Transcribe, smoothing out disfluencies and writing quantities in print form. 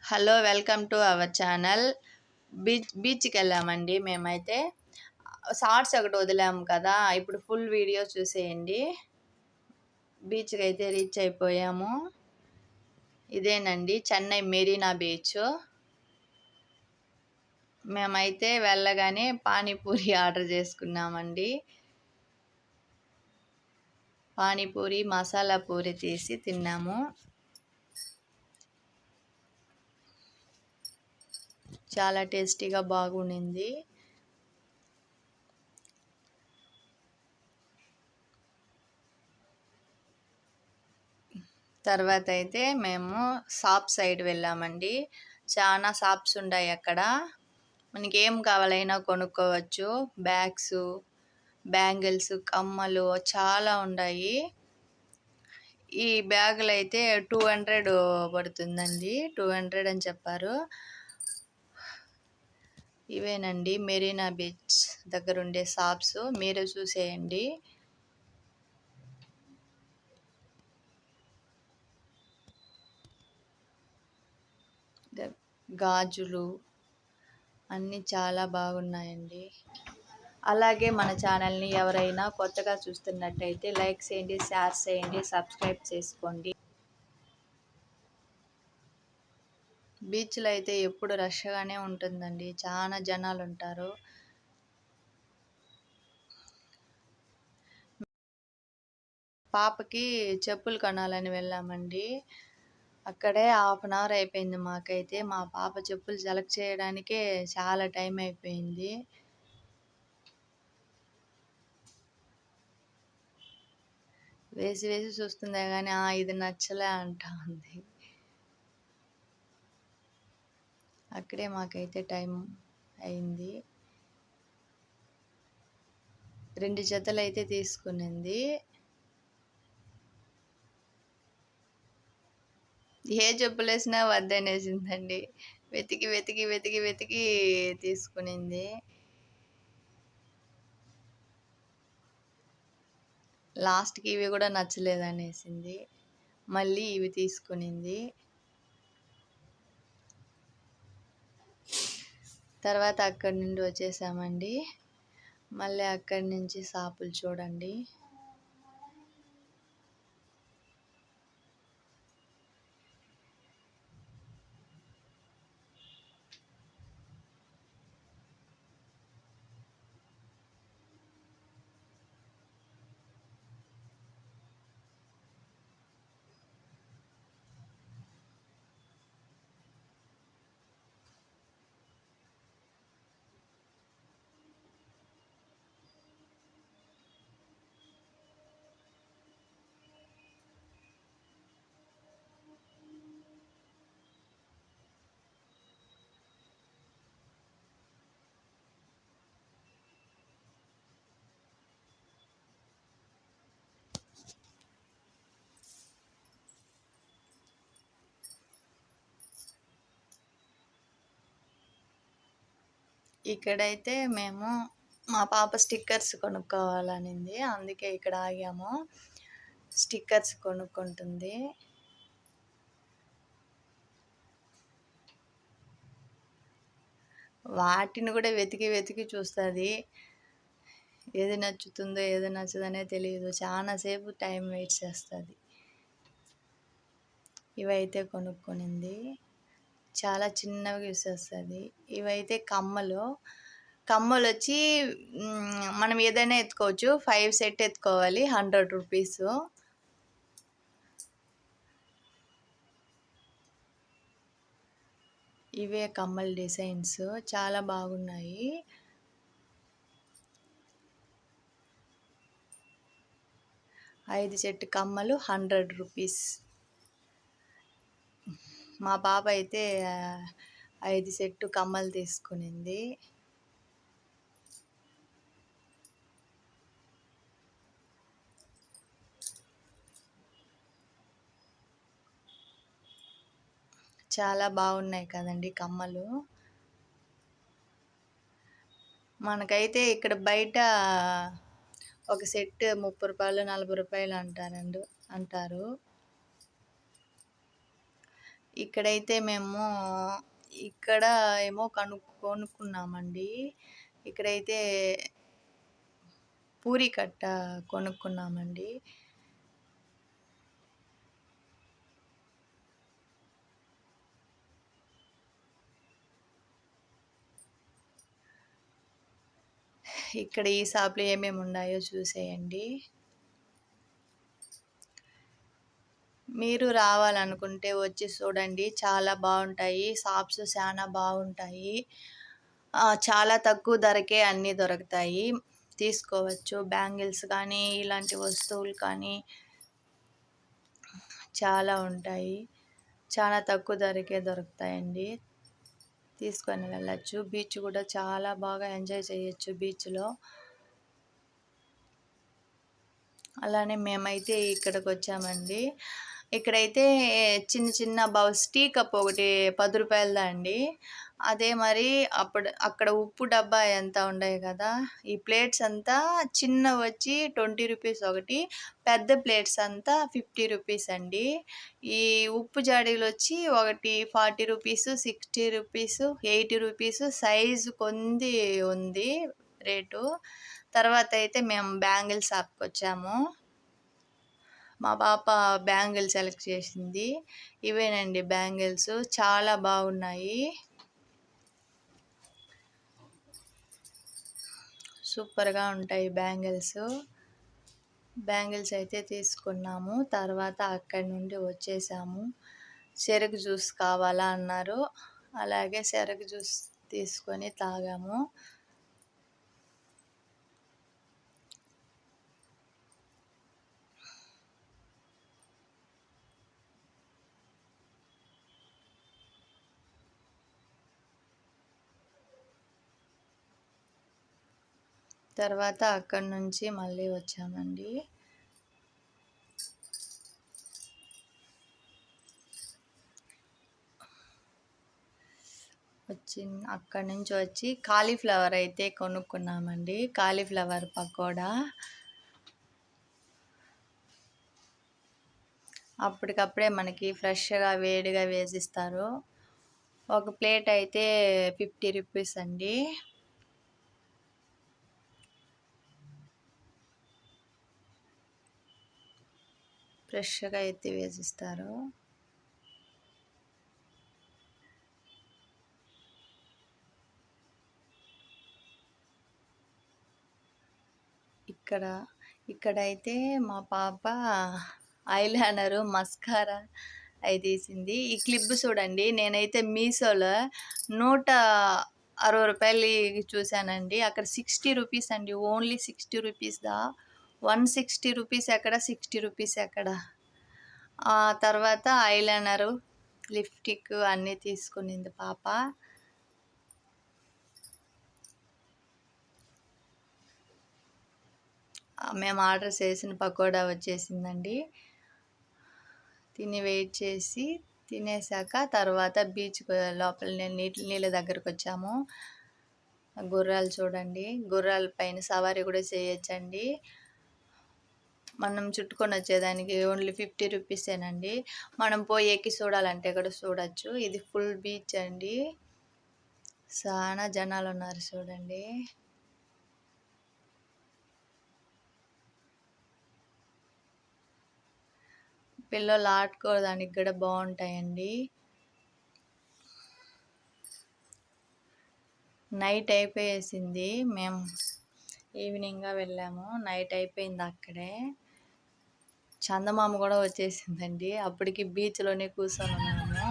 Hello welcome to our channel. బీచ్కి వెళ్ళామండి. మేమైతే షార్ట్స్ ఒకటి వదిలాము కదా, ఇప్పుడు ఫుల్ వీడియో చూసేయండి. బీచ్కి అయితే రీచ్ అయిపోయాము. ఇదేనండి చెన్నై మెరీనా బీచ్. మేమైతే వెళ్ళగానే పానీపూరి ఆర్డర్ చేసుకున్నామండి. పానీపూరి మసాలా పూరి తీసి తిన్నాము. చాలా టేస్టీగా బాగుండింది. తర్వాత అయితే మేము షాప్ సైడ్ వెళ్ళామండి. చాలా షాప్స్ ఉన్నాయి అక్కడ. మనకి ఏం కావాలైనా కొనుక్కోవచ్చు. బ్యాగ్స్, బ్యాంగిల్స్, కమ్మలు చాలా ఉన్నాయి. ఈ బ్యాగులు అయితే 200 పడుతుందండి. 200 అని చెప్పారు. ఇవేనండి మెరీనా బీచ్ దగ్గర ఉండే షాప్స్. మీరు చూసేయండి. గాజులు అన్నీ చాలా బాగున్నాయండి. అలాగే మన ఛానల్ని ఎవరైనా కొత్తగా చూస్తున్నట్టయితే లైక్ చేయండి, షేర్ చేయండి, సబ్స్క్రైబ్ చేసుకోండి. బీచ్లో అయితే ఎప్పుడు రష్గానే ఉంటుందండి. చాలా జనాలు ఉంటారు. పాపకి చెప్పులు కొనాలని వెళ్ళామండి. అక్కడే 1/2 అవర్ అయిపోయింది మాకైతే. మా పాప చెప్పులు సెలెక్ట్ చేయడానికే చాలా టైం అయిపోయింది. వేసి వేసి చూస్తుందే కానీ ఇది నచ్చలే అంటా ఉంది. అక్కడే మాకైతే టైం అయింది. 2 జతలు అయితే తీసుకునింది. ఏ చెప్పులు వేసినా వద్దనేసిందండి. వెతికి వెతికి వెతికి వెతికి తీసుకునింది. లాస్ట్కి ఇవి కూడా నచ్చలేదనేసింది. మళ్ళీ ఇవి తీసుకునింది. తర్వాత అక్కడి నుండి వచ్చేసామండి. మళ్ళీ అక్కడి నుంచి షాపులు చూడండి. ఇక్కడైతే మేము మా పాప స్టిక్కర్స్ కొనుక్కోవాలనింది. అందుకే ఇక్కడ ఆగాము. స్టిక్కర్స్ కొనుక్కుంటుంది. వాటిని కూడా వెతికి వెతికి చూస్తుంది. ఏది నచ్చుతుందో ఏది నచ్చదనే తెలియదు. చాలాసేపు టైం వెయిట్ చేస్తుంది. ఇవైతే కొనుక్కొనింది. చాలా చిన్నవి యూస్ చేస్తుంది. ఇవైతే కమ్మలు వచ్చి మనం ఏదైనా ఎత్తుకోవచ్చు. 5 సెట్ ఎత్తుకోవాలి. 100 రూపీస్. ఇవే కమ్మల డిజైన్స్ చాలా బాగున్నాయి. ఐదు సెట్ కమ్మలు 100 రూపీస్. మా పాప అయితే 5 సెట్ కమ్మలు తీసుకునింది. చాలా బాగున్నాయి కదండి కమ్మలు. మనకైతే ఇక్కడ బయట ఒక సెట్ 30 రూపాయలు 40 రూపాయలు అంటారు. ఇక్కడైతే మేము ఇక్కడ ఏమో కొనుక్కున్నామండి. ఇక్కడైతే పూరీ కట్ట కొనుక్కున్నామండి. ఇక్కడ ఈ షాప్‌లో ఏమేమి ఉన్నాయో చూసేయండి. మీరు రావాలనుకుంటే వచ్చి చూడండి. చాలా బాగుంటాయి. షాప్స్ చాలా బాగుంటాయి. చాలా తక్కువ ధరకే అన్నీ దొరుకుతాయి. తీసుకోవచ్చు. బ్యాంగిల్స్ కానీ, ఇలాంటి వస్తువులు కానీ చాలా ఉంటాయి. చాలా తక్కువ ధరకే దొరుకుతాయండి. తీసుకొని వెళ్ళచ్చు. బీచ్ కూడా చాలా బాగా ఎంజాయ్ చేయొచ్చు బీచ్‌లో. అలానే మేమైతే ఇక్కడికి వచ్చామండి. ఇక్కడైతే చిన్న చిన్న బౌల్స్, టీ కప్ ఒకటి ₹10 అండి. అదే మరి అక్కడ ఉప్పు డబ్బా ఎంత ఉండయి కదా, ఈ ప్లేట్స్ అంతా చిన్నవొచ్చి ₹20 ఒకటి, పెద్ద ప్లేట్స్ అంతా ₹50 అండి. ఈ ఉప్పు జాడీలు వచ్చి ఒకటి ₹40, ₹60, ₹80 సైజు కొంది ఉంది రేటు. తర్వాత అయితే మేము బ్యాంగిల్ షాప్కి వచ్చాము. మా పాప బ్యాంగిల్ సెలెక్ట్ చేసింది. ఇవేనండి బ్యాంగిల్స్, చాలా బాగున్నాయి. సూపర్గా ఉంటాయి బ్యాంగిల్స్. బ్యాంగిల్స్ అయితే తీసుకున్నాము. తర్వాత అక్కడి నుండి వచ్చేసాము. చెరుకు జ్యూస్ కావాలా అన్నారు. అలాగే చెరుకు జ్యూస్ తీసుకొని తాగాము. తర్వాత అక్కడి నుంచి మళ్ళీ వచ్చామండి. అక్కడి నుంచి వచ్చి కాలీఫ్లవర్ అయితే కొనుక్కున్నామండి. కాలీఫ్లవర్ పకోడా. అప్పటికప్పుడే మనకి ఫ్రెష్గా వేడిగా వేసిస్తారు. ఒక ప్లేట్ అయితే ₹50 అండి. ఫ్రెష్గా ఎత్తి వేసిస్తారు. ఇక్కడైతే మా పాప ఐలైనరు, మస్కారా అవి తీసింది. ఈ క్లిప్ చూడండి, నేనైతే మీషోలో ₹160 చూశానండి. అక్కడ ₹60 అండి. ఓన్లీ ₹60 ₹160 ఎక్కడ, ₹60 ఎక్కడ. తర్వాత ఐలైనరు, లిప్స్టిక్ అన్నీ తీసుకునింది పాప. మేము ఆర్డర్ చేసిన పకోడా వచ్చేసిందండి. తిని వెయిట్ చేసి తినేసాక తర్వాత బీచ్ లోపల నీళ్ళ దగ్గరకు వచ్చాము. గుర్రాలు చూడండి, గుర్రాల పైన సవారీ కూడా చేయొచ్చండి. మనం చుట్టుకొని వచ్చేదానికి ఓన్లీ ₹50 మనం పోయి ఎక్కి చూడాలంటే కూడా చూడొచ్చు. ఇది ఫుల్ బీచ్ అండి. చాలా జనాలు ఉన్నారు చూడండి. పిల్లలు ఆడుకోవడానికి కూడా బాగుంటాయండి. నైట్ అయిపోయేసింది. మేము ఈవినింగ్గా వెళ్ళాము. నైట్ అయిపోయింది అక్కడే. చందమామ కూడా వచ్చేసిందండి. అప్పటికి బీచ్లోనే కూర్చొని ఉన్నాము.